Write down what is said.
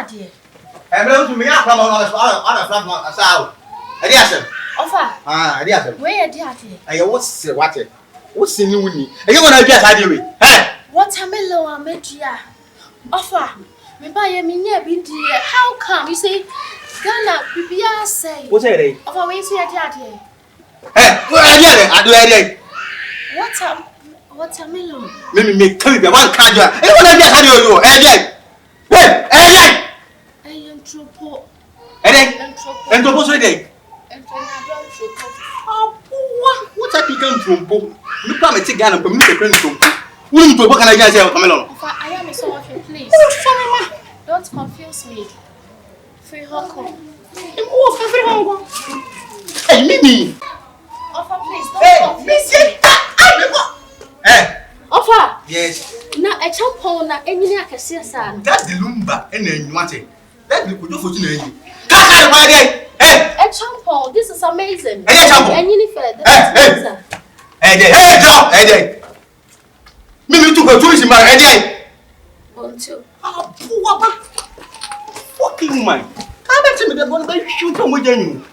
dear. I'm going to me up from on a flat on a sound. I guess. Offer. I guess. Where dear? I was what it. What's in you? And you want to guess I do it. Hey! Watermelon, Medria. Offer. Me buy a mini bin dear. How come? You say, Ghana, Bibia say. What's it? Offer, wait, see a dear. Hey, I do it. Watermelon. Maybe make come the one can't do it. Hey, what I get how do you? Hey, hey, I am trouble. and propose a day. What's that become from Pope? You come and take Ghana from Mr. Prince. Wouldn't you? What can I get here? Camelo? I am so often, please. Don't confuse me. Free Hong Kong. Hey, Mimi. Offer, please, don't confuse me. Hey. Offer. Yes. Na a champon na engineer can see us. That's the lumba and then you want it. Let me put your foot in you. Can't I day? Hey. A champon, this is amazing. Hey, champon. And you need Hey, drop. Hey, Mimi took her choice in my head. Until. Oh, poor fucking woman. Come back to me, that one shoot from within you.